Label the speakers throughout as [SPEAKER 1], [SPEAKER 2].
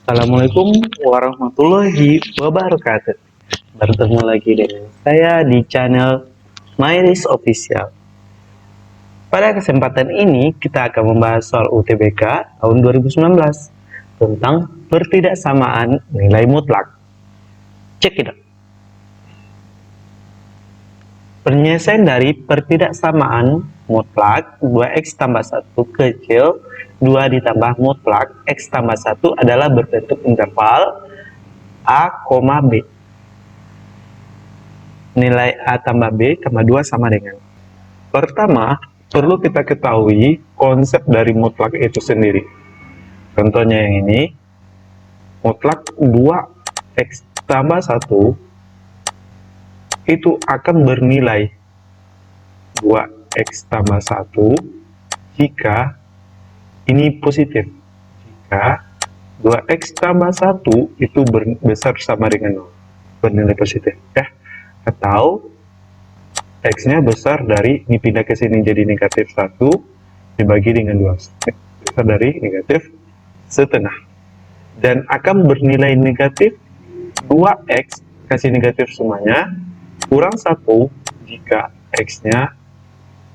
[SPEAKER 1] Assalamualaikum warahmatullahi wabarakatuh. Bertemu lagi dengan saya di channel Myris Official. Pada kesempatan ini kita akan membahas soal UTBK tahun 2019 tentang pertidaksamaan nilai mutlak. Cek it out. Penyelesaian dari pertidaksamaan mutlak 2x tambah 1 kecil 2 ditambah mutlak x tambah 1 adalah berbentuk interval A, B. Nilai A tambah B tambah 2 sama dengan. Pertama, perlu kita ketahui konsep dari mutlak itu sendiri. Contohnya yang ini, mutlak 2x tambah 1 itu akan bernilai 2x tambah 1 jika ini positif. Jika 2x tambah 1 itu besar sama dengan 0, bernilai positif ya. Atau x-nya besar dari, ini pindah ke sini jadi negatif 1 dibagi dengan 2, besar dari negatif setengah, dan akan bernilai negatif 2x kasih negatif semuanya kurang 1 jika x-nya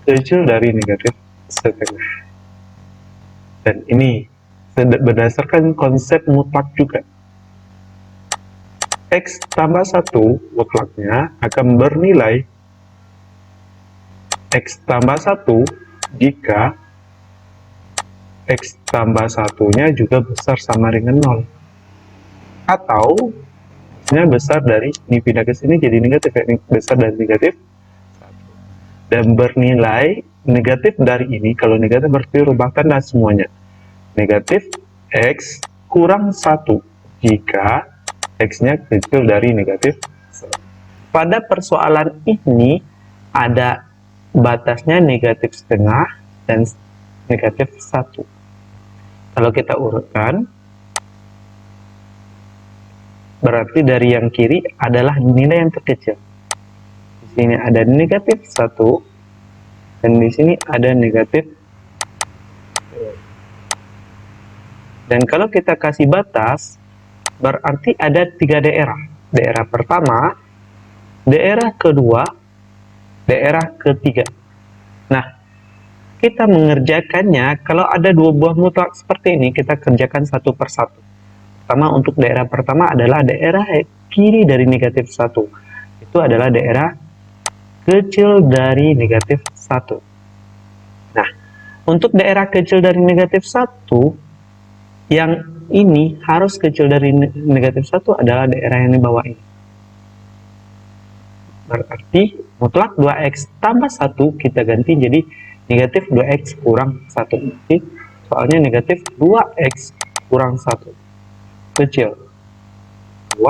[SPEAKER 1] kecil dari negatif setengah. Dan ini berdasarkan konsep mutlak juga. X tambah 1 mutlaknya akan bernilai X tambah 1 jika X tambah 1-nya juga besar sama dengan 0. Atau X-nya besar dari, ini pindah ke sini jadi negatif, ini besar dari negatif 1. Dan bernilai negatif dari ini, kalau negatif berarti rubah tanda semuanya. Negatif X kurang 1 jika X-nya kecil dari negatif 1. Pada persoalan ini ada batasnya negatif setengah dan negatif 1. Kalau kita urutkan, berarti dari yang kiri adalah nilai yang terkecil. Di sini ada negatif 1 dan di sini ada negatif 2. Dan kalau kita kasih batas, berarti ada 3 daerah. Daerah pertama, daerah kedua, daerah ketiga. Nah, kita mengerjakannya, kalau ada 2 buah mutlak seperti ini, kita kerjakan satu persatu. Pertama, untuk daerah pertama adalah daerah kiri dari negatif 1. Itu adalah daerah kecil dari negatif 1. Nah, untuk daerah kecil dari negatif 1, yang ini harus kecil dari negatif 1 adalah daerah yang di bawah ini. Berarti mutlak 2x tambah 1 kita ganti jadi negatif 2x kurang 1. Jadi soalnya negatif 2x kurang 1 kecil 2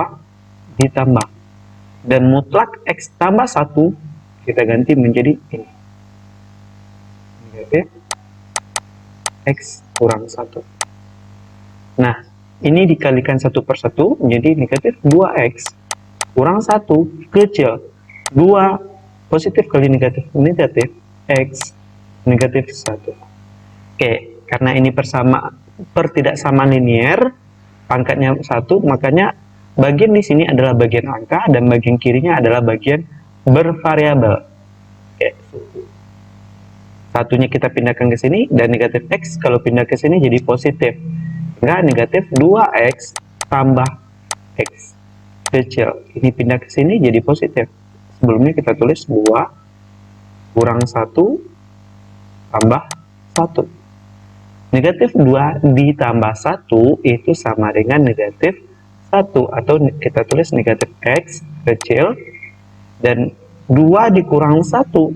[SPEAKER 1] ditambah, dan mutlak x tambah 1 kita ganti menjadi ini, negatif x kurang 1. Nah, ini dikalikan satu per satu menjadi negatif 2x kurang 1 kecil 2 positif kali negatif x negatif 1. Oke, karena ini pertidaksamaan linier, pangkatnya 1, makanya bagian di sini adalah bagian angka dan bagian kirinya adalah bagian bervariabel. Oke, satunya kita pindahkan ke sini, dan negatif x kalau pindah ke sini jadi positif. Enggak, negatif 2x tambah x kecil. Ini pindah ke sini jadi positif. Sebelumnya kita tulis 2 kurang 1 tambah 1. Negatif 2 ditambah 1 itu sama dengan negatif 1, atau kita tulis negatif x kecil, dan 2 dikurang 1, 1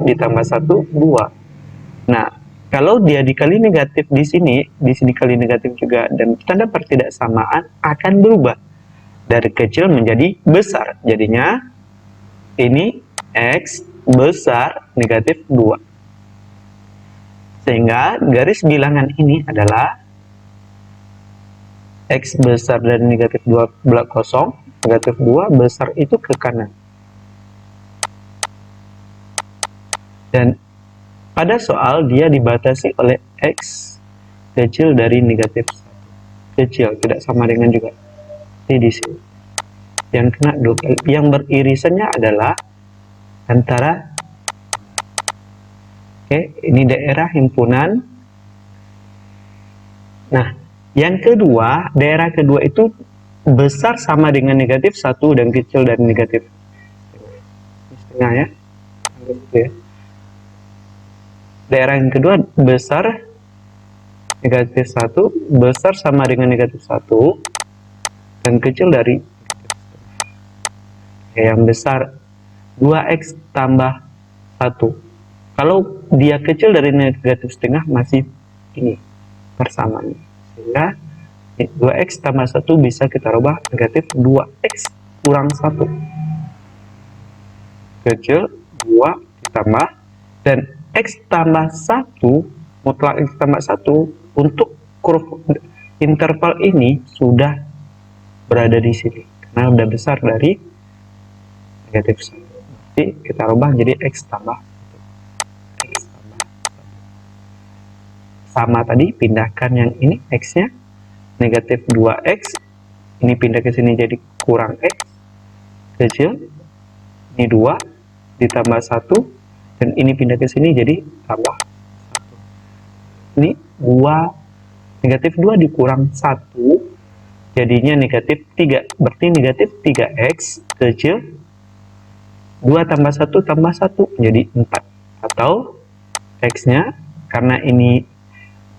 [SPEAKER 1] ditambah 1, 2. Nah, kalau dia dikali negatif di sini kali negatif juga, dan tanda pertidaksamaan akan berubah dari kecil menjadi besar. Jadinya ini x besar negatif 2. Sehingga garis bilangan ini adalah x besar dari negatif 2 belak kosong, negatif 2 besar itu ke kanan. Dan pada soal dia dibatasi oleh x kecil dari negatif 1. kecil, tidak sama dengan juga di sini. Yang kena 2 kali, yang beririsannya adalah antara, oke, ini daerah himpunan. Nah, yang kedua, daerah kedua itu besar sama dengan negatif 1 dan kecil dari negatif setengah ya. Ya. Daerah yang kedua besar negatif 1, besar sama dengan negatif 1 dan kecil dari yang besar 2x tambah 1. Kalau dia kecil dari negatif setengah masih ini persamaan, sehingga 2x tambah 1 bisa kita rubah negatif 2x kurang 1 kecil 2 ditambah, dan x tambah 1 mutlak x tambah 1 untuk kurva interval ini sudah berada di sini karena udah besar dari negatif 1. Jadi kita rubah jadi x tambah 1. Sama tadi, pindahkan yang ini x-nya negatif 2x, ini pindah ke sini jadi kurang x kecil, ini 2 ditambah 1, dan ini pindah ke sini jadi tambah 1. Ini 2 negatif 2 dikurang 1 jadinya negatif 3, berarti negatif 3x kecil 2 tambah 1 tambah 1 jadi 4, atau x-nya karena ini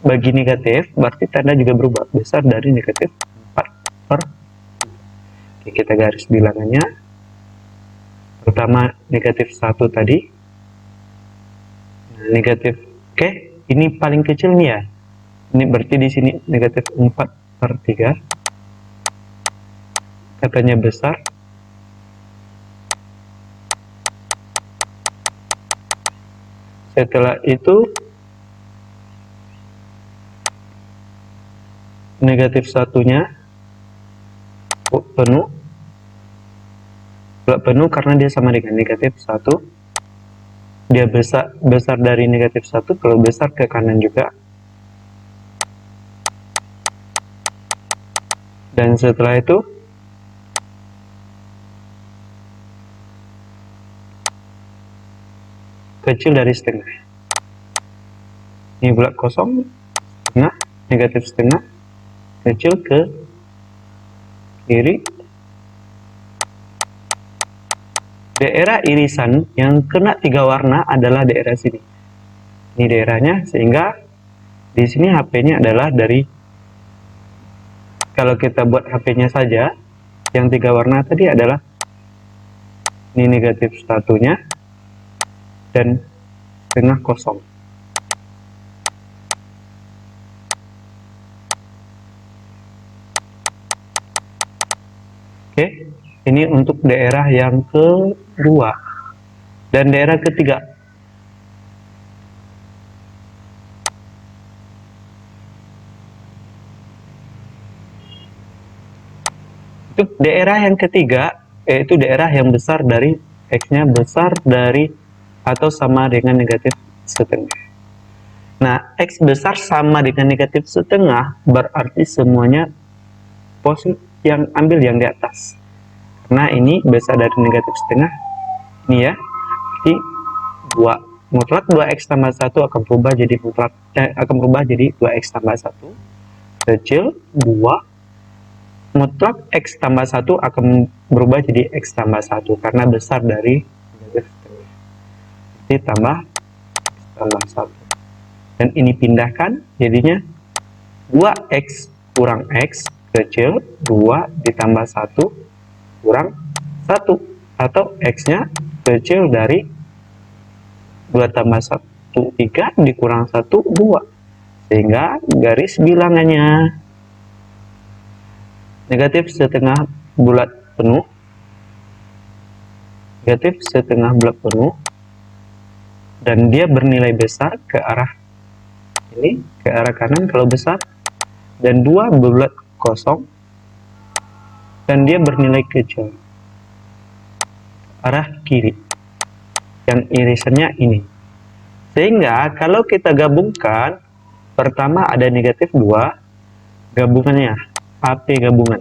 [SPEAKER 1] bagi negatif berarti tanda juga berubah, besar dari negatif 4 per 2. Oke, kita garis bilangannya. Pertama negatif 1 tadi, nah, negatif, oke, ini paling kecil nih ya, ini berarti di sini negatif 4 per 3, katanya besar. Setelah itu negatif satunya penuh, penuh karena dia sama dengan negatif 1, dia besar dari negatif 1, kalau besar ke kanan juga. Dan setelah itu kecil dari setengah, ini bulat kosong setengah, negatif setengah, kecil ke kiri. Daerah irisan yang kena 3 warna adalah daerah sini, ini daerahnya, sehingga di sini HP-nya adalah dari, kalau kita buat HP-nya saja yang 3 warna tadi adalah ini negatif satunya dan setengah kosong. Oke, ini untuk daerah yang kedua. Dan daerah ketiga, untuk daerah yang ketiga yaitu daerah yang besar dari x-nya besar dari atau sama dengan negatif setengah. Nah, x besar sama dengan negatif setengah berarti semuanya positif, yang ambil yang di atas, karena ini besar dari negatif setengah ini ya, jadi 2 mutlak 2x tambah 1 akan berubah jadi mutlak akan berubah jadi 2x tambah 1 kecil 2 mutlak x tambah 1 akan berubah jadi x tambah 1 karena besar dari negatif setengah, jadi tambah x tambah 1, dan ini pindahkan jadinya 2x kurang x kecil 2 ditambah 1 kurang 1, atau x-nya kecil dari 2 tambah 1 3 dikurang 1 2, sehingga garis bilangannya negatif setengah bulat penuh, negatif setengah bulat penuh, dan dia bernilai besar ke arah ini, ke arah kanan kalau besar, dan 2 bulat kosong dan dia bernilai kecil arah kiri yang irisannya ini, sehingga kalau kita gabungkan pertama ada negatif 2 gabungannya, HP gabungan.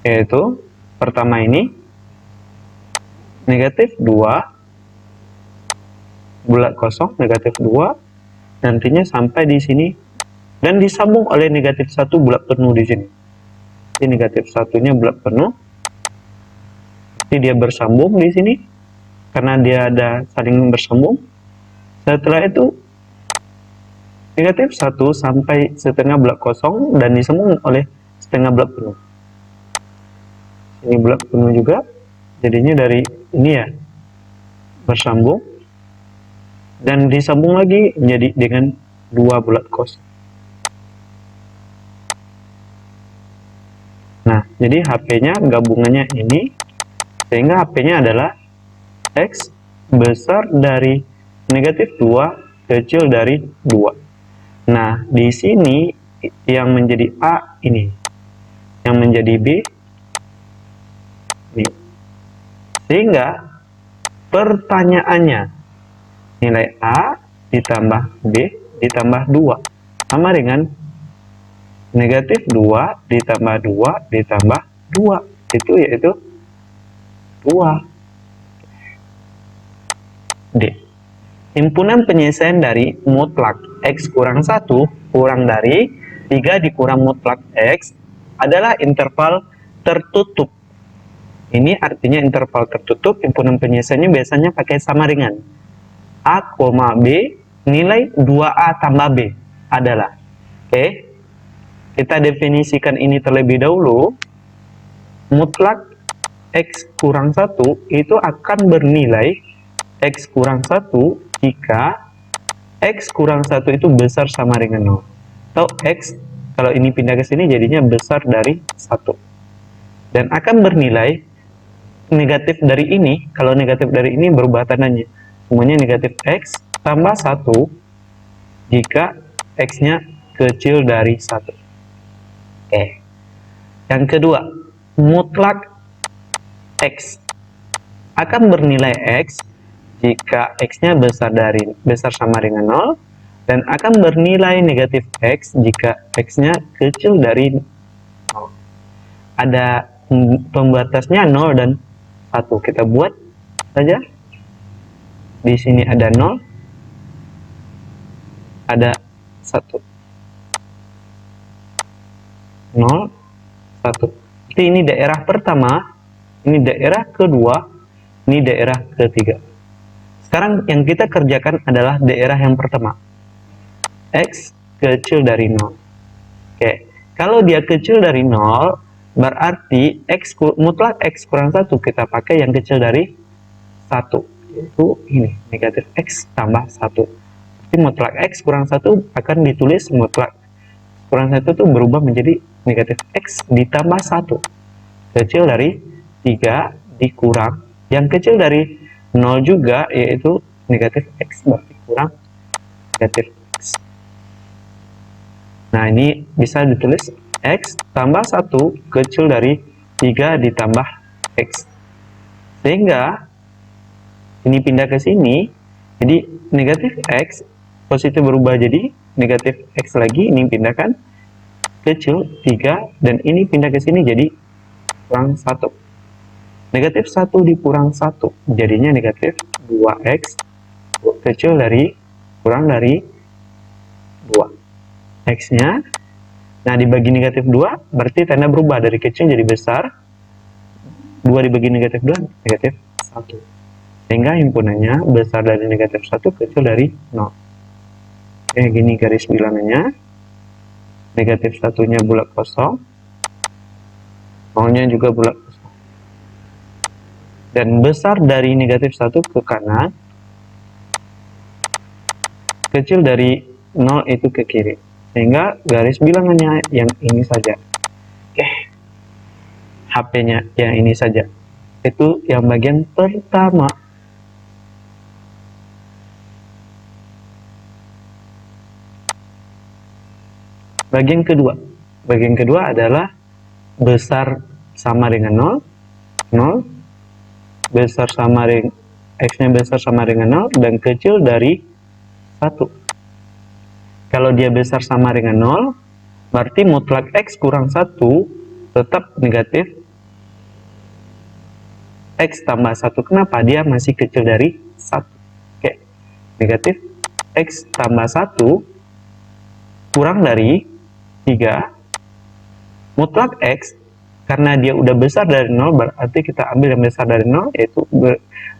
[SPEAKER 1] Yaitu pertama ini negatif 2 bulat kosong, negatif 2 nantinya sampai di sini dan disambung oleh negatif 1 bulat penuh di sini. Ini negatif satunya bulat penuh. Jadi dia bersambung di sini karena dia ada saling bersambung. Setelah itu negatif 1 sampai setengah bulat kosong dan disambung oleh setengah bulat penuh. Ini bulat penuh juga, jadinya dari ini ya bersambung dan disambung lagi menjadi dengan 2 bulat kosong. Nah, jadi HP-nya gabungannya ini, sehingga HP-nya adalah X besar dari negatif 2 kecil dari 2. Nah, di sini yang menjadi A ini, yang menjadi B ini. Sehingga pertanyaannya nilai A ditambah B ditambah 2 sama dengan negatif 2 ditambah 2 ditambah 2, itu yaitu 2. D. Himpunan penyelesaian dari mutlak X kurang 1 kurang dari 3 dikurang mutlak X adalah interval tertutup. Ini artinya interval tertutup, himpunan penyelesaiannya biasanya pakai samaringan. A, B, nilai 2A tambah B adalah. Oke, kita definisikan ini terlebih dahulu. Mutlak X kurang 1 itu akan bernilai X kurang 1 jika X kurang 1 itu besar sama dengan 0. Atau X, kalau ini pindah ke sini jadinya besar dari 1. Dan akan bernilai negatif dari ini, kalau negatif dari ini berubah tandanya. Semuanya negatif X tambah 1 jika X-nya kecil dari 1. Oke. Yang kedua, mutlak X akan bernilai X jika X-nya besar sama dengan 0 dan akan bernilai negatif X jika X-nya kecil dari 0. Ada pembatasnya 0 dan 1. Kita buat saja. Di sini ada 0, ada 1. 0, 1. Jadi ini daerah pertama, ini daerah kedua, ini daerah ketiga. Sekarang yang kita kerjakan adalah daerah yang pertama. X kecil dari 0. Oke, kalau dia kecil dari 0, berarti mutlak X kurang 1 kita pakai yang kecil dari 1. Itu ini, negatif X tambah 1. Jadi mutlak X kurang 1 akan ditulis mutlak kurang 1 itu berubah menjadi negatif X ditambah 1. Kecil dari 3 dikurang yang kecil dari 0 juga, yaitu negatif X, berarti kurang negatif X. Nah, ini bisa ditulis X tambah 1 kecil dari 3 ditambah X. Sehingga ini pindah ke sini, jadi negatif X positif berubah jadi negatif X lagi, ini pindahkan kecil 3 dan ini pindah ke sini jadi kurang 1. Negatif 1 dikurang 1 jadinya negatif 2X kecil dari kurang dari 2. X-nya, nah dibagi negatif 2 berarti tanda berubah dari kecil jadi besar. 2 dibagi negatif 2 negatif 1. Sehingga himpunannya besar dari negatif 1 kecil dari 0. Oke, gini garis bilangannya. Negatif 1-nya bulat kosong, 0-nya juga bulat kosong. Dan besar dari negatif 1 ke kanan, kecil dari 0 itu ke kiri. Sehingga garis bilangannya yang ini saja. Oke, HP-nya yang ini saja. Itu yang bagian pertama. Bagian kedua adalah besar sama dengan 0, besar sama dengan X-nya besar sama dengan 0 dan kecil dari 1. Kalau dia besar sama dengan 0, berarti mutlak X kurang 1 tetap negatif X tambah 1. Kenapa? Dia masih kecil dari 1. Oke. Negatif X tambah 1 kurang dari 3. Mutlak X, karena dia udah besar dari 0, berarti kita ambil yang besar dari 0, yaitu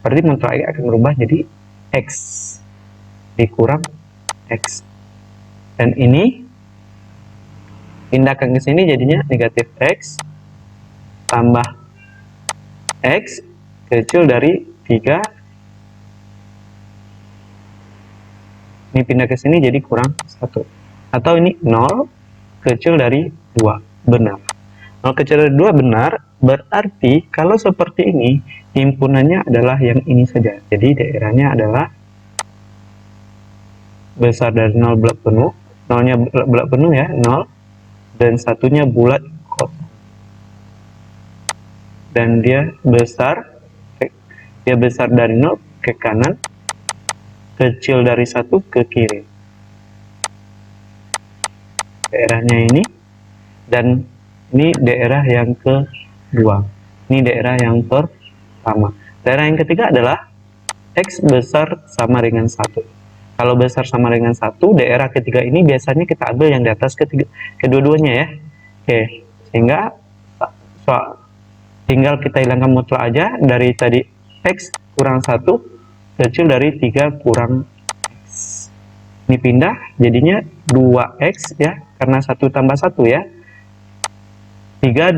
[SPEAKER 1] berarti mutlak X akan berubah jadi X dikurang X. Dan ini pindahkan ke sini jadinya negatif X tambah X kecil dari 3. Ini pindah ke sini jadi kurang 1. Atau ini 0 kecil dari 2. Benar. 0 kecil dari 2 benar. Berarti kalau seperti ini, himpunannya adalah yang ini saja. Jadi daerahnya adalah besar dari 0 bulat penuh. 0-nya bulat penuh ya, 0. Dan satunya bulat kosong. Dan dia besar dari 0 ke kanan, kecil dari 1 ke kiri. Daerahnya ini, dan ini daerah yang kedua. Ini daerah yang pertama. Daerah yang ketiga adalah X besar sama dengan 1. Kalau besar sama dengan 1, daerah ketiga ini biasanya kita ambil yang di atas kedua-duanya ya. Oke, sehingga tinggal kita hilangkan mutlak aja. Dari tadi X kurang 1 kecil dari 3 kurang X. Ini pindah jadinya 2X ya, karena 1 tambah 1 ya. 3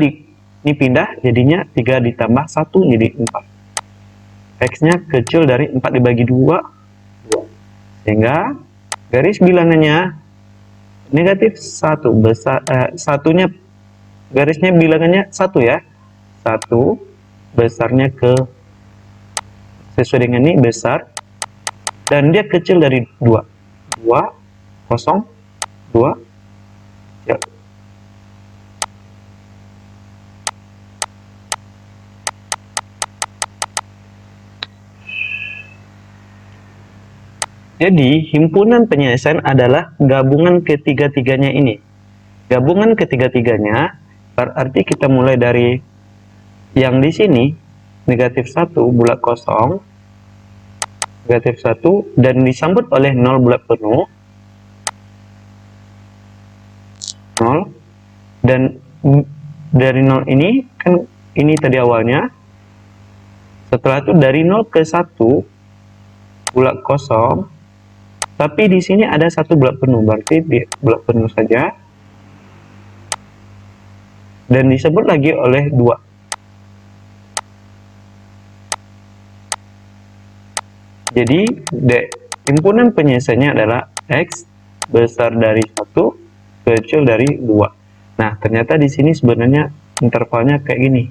[SPEAKER 1] ini pindah jadinya 3 ditambah 1 jadi 4. X-nya kecil dari 4 dibagi 2, 2. Sehingga garis bilangannya negatif 1 besar, satunya garisnya bilangannya 1 ya. 1 besarnya ke sesuai dengan ini besar, dan dia kecil dari 2. 2 kosong 2 ya. Jadi, himpunan penyelesaian adalah gabungan ketiga-tiganya ini. Gabungan ketiga-tiganya berarti kita mulai dari yang di sini, negatif 1 bulat kosong, negatif 1, dan disambut oleh 0 bulat penuh, 0, dan dari 0 ini, kan ini tadi awalnya, setelah itu dari 0 ke 1, bulat kosong, tapi di sini ada 1 bulat penuh, berarti di bulat penuh saja. Dan disebut lagi oleh 2. Jadi, himpunan penyelesaiannya adalah X besar dari 1, kecil dari 2. Nah, ternyata di sini sebenarnya intervalnya kayak gini.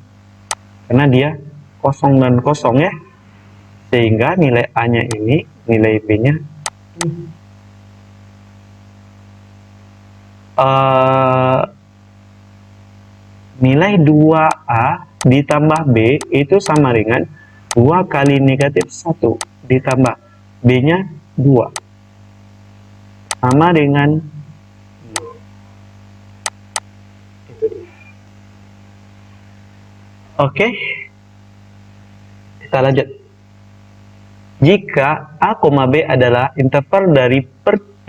[SPEAKER 1] Karena dia kosong dan kosong ya. Sehingga nilai A-nya ini, nilai B-nya nilai 2A ditambah B itu sama dengan 2 kali negatif 1 ditambah B-nya 2 sama dengan itu dia. Oke, kita lanjut. Jika A, B adalah interval dari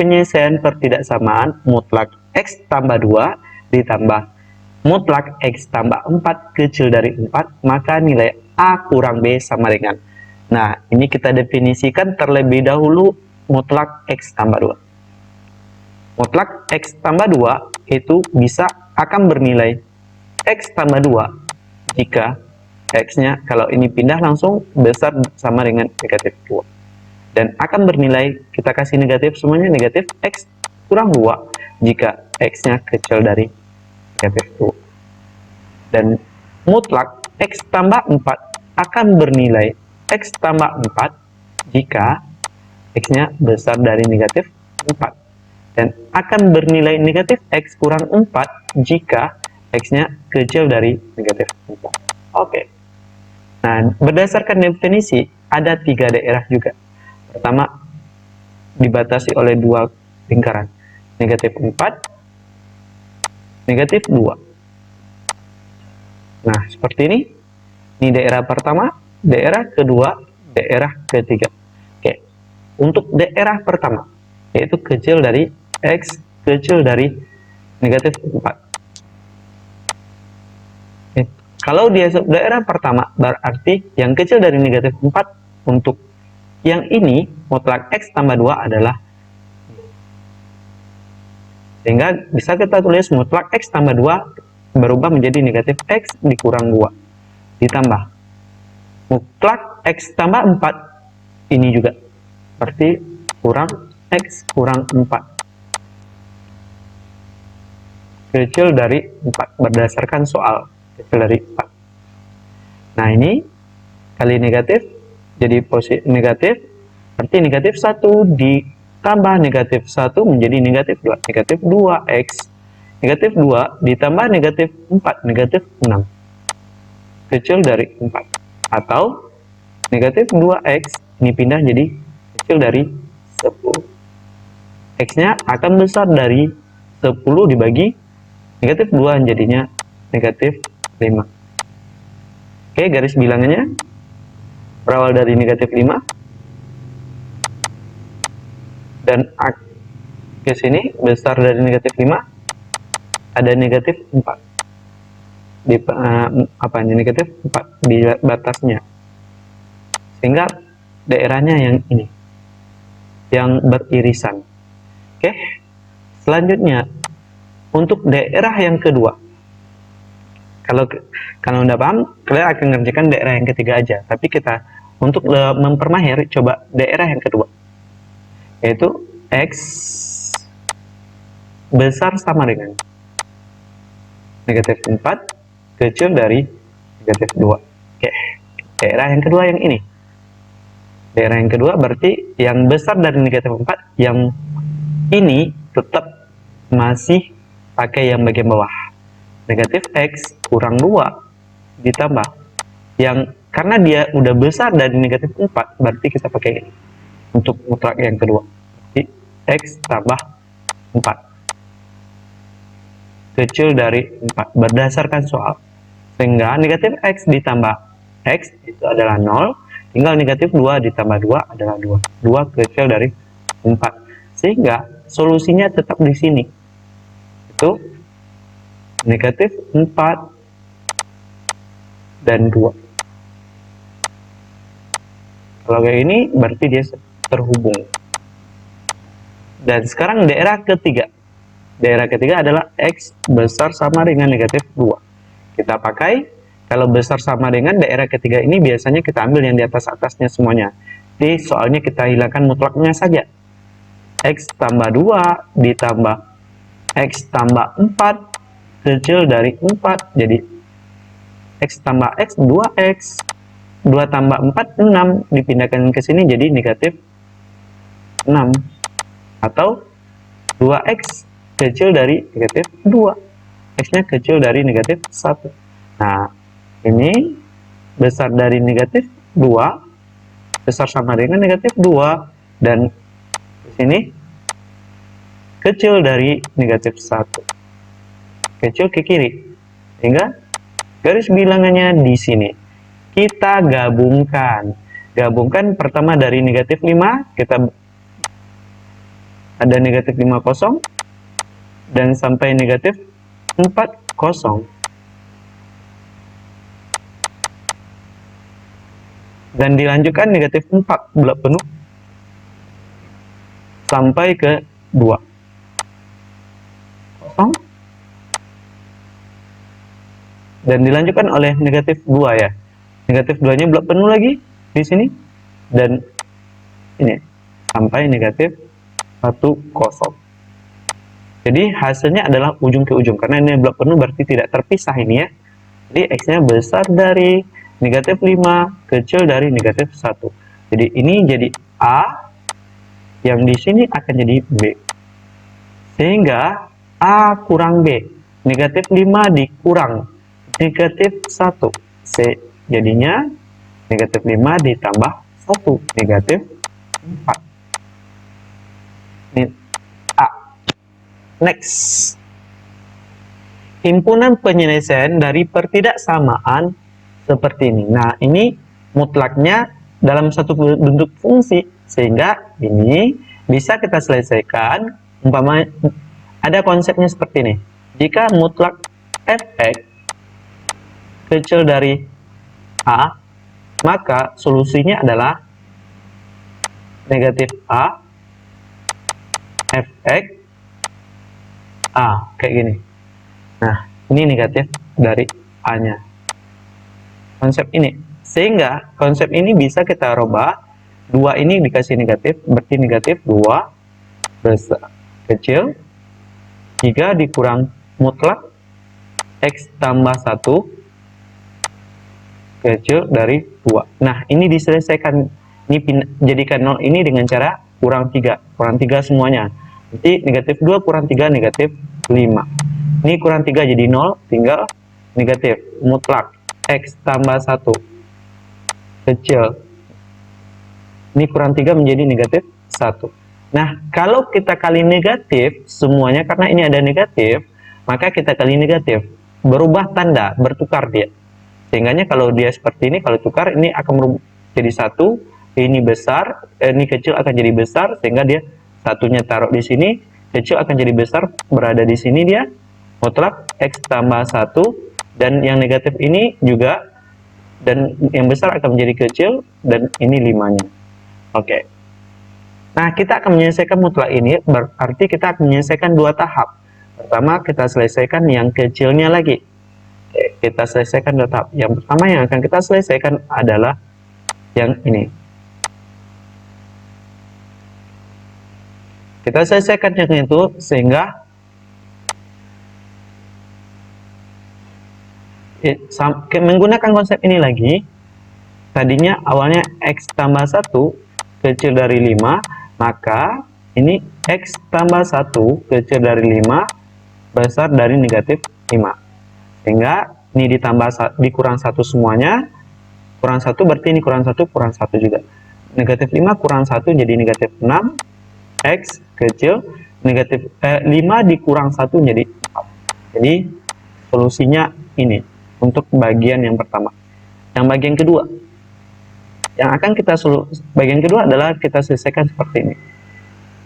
[SPEAKER 1] penyelesaian pertidaksamaan mutlak X tambah 2 ditambah mutlak X tambah 4 kecil dari 4, maka nilai A kurang B sama dengan. Nah, ini kita definisikan terlebih dahulu mutlak X tambah 2. Mutlak X tambah 2 itu akan bernilai X tambah 2 jika X-nya, kalau ini pindah langsung besar sama dengan negatif 2. Dan akan bernilai, kita kasih negatif semuanya, negatif X kurang 2 jika X-nya kecil dari negatif 2. Dan mutlak X tambah 4 akan bernilai X tambah 4 jika X-nya besar dari negatif 4. Dan akan bernilai negatif X kurang 4 jika X-nya kecil dari negatif 4. Oke. Nah, berdasarkan definisi, ada 3 daerah juga. Pertama, dibatasi oleh 2 lingkaran. negatif 4, negatif 2. Nah, seperti ini. Ini daerah pertama, daerah kedua, daerah ketiga. Oke, untuk daerah pertama, yaitu kecil dari X kecil dari negatif 4. Oke. Kalau dia daerah pertama, berarti yang kecil dari negatif 4 untuk yang ini, mutlak X tambah 2 adalah, sehingga bisa kita tulis mutlak X tambah 2 berubah menjadi negatif X dikurang 2 ditambah mutlak X tambah 4 ini juga berarti kurang X kurang 4 kecil dari 4 berdasarkan soal kecil dari 4. Nah, ini kali negatif jadi positif negatif, berarti negatif 1 ditambah negatif 1 menjadi negatif 2, negatif 2X negatif 2 ditambah negatif 4, negatif 6 kecil dari 4, atau negatif 2X ini pindah jadi kecil dari 10. X nya akan besar dari 10 dibagi negatif 2 jadinya negatif 5. Oke, garis bilangannya berawal dari negatif 5 dan ke sini besar dari negatif 5 ada negatif 4 di negatif 4 di batasnya, sehingga daerahnya yang ini yang beririsan. Oke, selanjutnya untuk daerah yang kedua, kalau udah paham, kalian akan mengerjakan daerah yang ketiga aja, tapi kita untuk mempermahir coba daerah yang kedua, yaitu X besar sama dengan negatif 4 kecil dari negatif 2. Oke, daerah yang kedua yang ini. Daerah yang kedua berarti yang besar dari negatif 4, yang ini tetap masih pakai yang bagian bawah. Negatif X kurang 2 ditambah. Yang karena dia udah besar dari negatif 4, berarti kita pakai ini. Untuk mutlak yang kedua. Berarti X tambah 4. Kecil dari 4 berdasarkan soal, sehingga negatif X ditambah X itu adalah 0, tinggal negatif 2 ditambah 2 adalah 2 kecil dari 4, sehingga solusinya tetap di sini, itu negatif 4 dan 2. Kalau kayak ini berarti dia terhubung. Dan sekarang daerah ketiga. Daerah ketiga adalah X besar sama dengan negatif 2. Kita pakai, kalau besar sama dengan daerah ketiga ini biasanya kita ambil yang di atas-atasnya semuanya. Jadi soalnya kita hilangkan mutlaknya saja. X tambah 2 ditambah X tambah 4 kecil dari 4. Jadi X tambah X 2X. 2 tambah 4 6, dipindahkan ke sini jadi negatif 6. Atau 2X kecil dari negatif 2, X nya kecil dari negatif 1. Nah, ini besar dari negatif 2 besar sama dengan negatif 2, dan di sini kecil dari negatif 1, kecil ke kiri, sehingga garis bilangannya di sini kita gabungkan pertama dari negatif 5 kita ada negatif 5 kosong dan sampai negatif 4 kosong, dan dilanjutkan negatif 4 bulat penuh sampai ke 2 kosong, dan dilanjutkan oleh negatif 2 ya, negatif 2 nya bulat penuh lagi di sini, dan ini sampai negatif 1 kosong. Jadi hasilnya adalah ujung ke ujung, karena ini blok penuh berarti tidak terpisah ini ya. Jadi X nya besar dari negatif 5 kecil dari negatif 1. Jadi ini jadi A, yang di sini akan jadi B, sehingga A kurang B, negatif 5 dikurang negatif 1, C jadinya negatif 5 ditambah 1, negatif 4. Ini A. Next. Himpunan penyelesaian dari pertidaksamaan seperti ini. Nah, ini mutlaknya dalam satu bentuk fungsi, sehingga ini bisa kita selesaikan. Umpama ada konsepnya seperti ini. Jika mutlak fx kecil dari a, maka solusinya adalah negatif a fx a, kayak gini. Nah, ini negatif dari A-nya. Konsep ini. Sehingga konsep ini bisa kita rubah. 2 ini dikasih negatif, berarti negatif 2 besar kecil 3 dikurang mutlak X tambah 1 kecil dari 2. Nah, ini diselesaikan. Ini jadikan 0 ini dengan cara kurang 3. Kurang 3 semuanya. Jadi negatif 2 kurang 3 negatif 5. Ini kurang 3 jadi 0, tinggal negatif mutlak X tambah 1 kecil. Ini kurang 3 menjadi negatif 1. Nah, kalau kita kali negatif semuanya, karena ini ada negatif, maka kita kali negatif. Berubah tanda, bertukar dia. Sehingganya kalau dia seperti ini, kalau tukar, ini akan berubah jadi 1, ini besar, ini kecil akan jadi besar, sehingga dia satunya taruh di sini, kecil akan jadi besar, berada di sini dia, mutlak X tambah 1, dan yang negatif ini juga, dan yang besar akan menjadi kecil, dan ini 5-nya. Oke. Nah, kita akan menyelesaikan mutlak ini, berarti kita akan menyelesaikan 2 tahap. Pertama, kita selesaikan yang kecilnya lagi. Oke, kita selesaikan 2 tahap. Yang pertama yang akan kita selesaikan adalah yang ini. Kita selesaikan yang itu, sehingga menggunakan konsep ini lagi. Tadinya awalnya X tambah 1 kecil dari 5, maka ini X tambah 1 kecil dari 5 besar dari negatif 5. Sehingga ini ditambah dikurang 1 semuanya. Kurang 1 berarti ini kurang 1 kurang 1 juga. Negatif 5 kurang 1 jadi negatif 6. X kecil negatif 5 dikurang 1 jadi 4. Jadi solusinya ini untuk bagian yang pertama. Yang bagian kedua, yang akan kita bagian kedua adalah kita selesaikan seperti ini.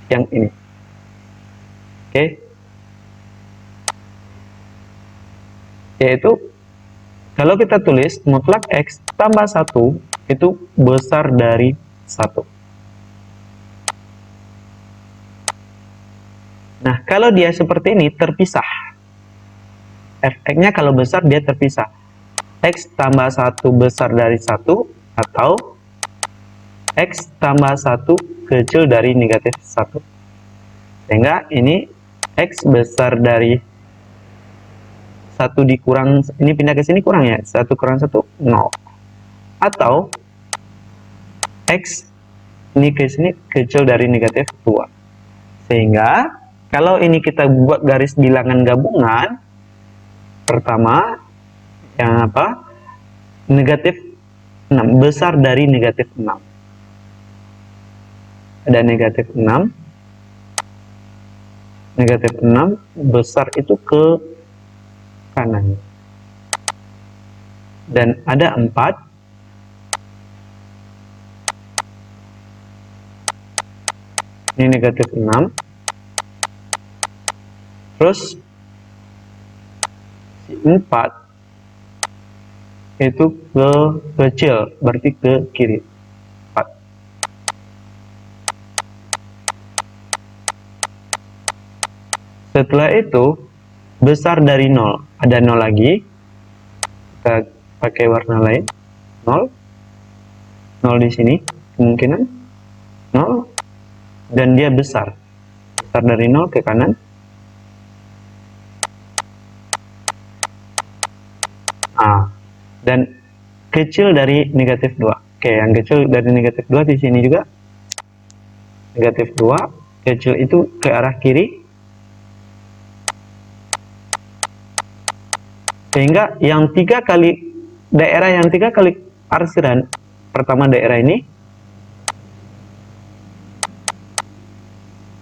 [SPEAKER 1] Yang ini. Oke. Yaitu kalau kita tulis mutlak X tambah 1 itu besar dari 1. Nah, kalau dia seperti ini terpisah. Fx-nya kalau besar dia terpisah. X tambah 1 besar dari 1 atau X tambah 1 kecil dari negatif 1. Sehingga ini X besar dari 1 dikurang, ini pindah ke sini kurang ya, 1 kurang 1, 0. Atau X ini ke sini kecil dari negatif 2. Sehingga kalau ini kita buat garis bilangan gabungan, pertama yang apa? Negatif 6 besar dari negatif 6. Ada negatif 6. Negatif 6 besar itu ke kanan. Dan ada 4. Ini negatif 6. Terus 4 itu ke kecil, berarti ke kiri. 4. Setelah itu besar dari 0, ada 0 lagi, kita pakai warna lain, 0 di sini kemungkinan 0, dan dia besar dari 0 ke kanan. Dan kecil dari negatif 2. Oke, yang kecil dari negatif 2 di sini juga. Negatif 2, kecil itu ke arah kiri. Sehingga yang 3 kali, daerah yang 3 kali arsiran, pertama daerah ini,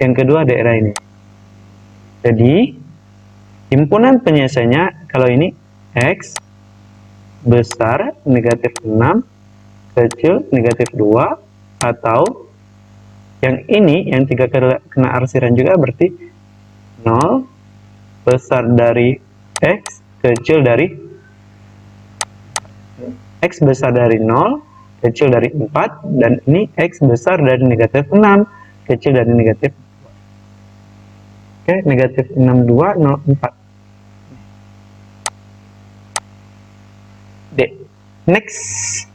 [SPEAKER 1] yang kedua daerah ini. Jadi himpunan penyelesaiannya kalau ini X besar negatif 6 kecil negatif 2, atau yang ini yang 3 kena arsiran juga berarti 0 besar dari X kecil dari X besar dari 0 kecil dari 4, dan ini X besar dari negatif 6 kecil dari negatif 2. Oke, negatif 6, 2, 0, 4. D. Next.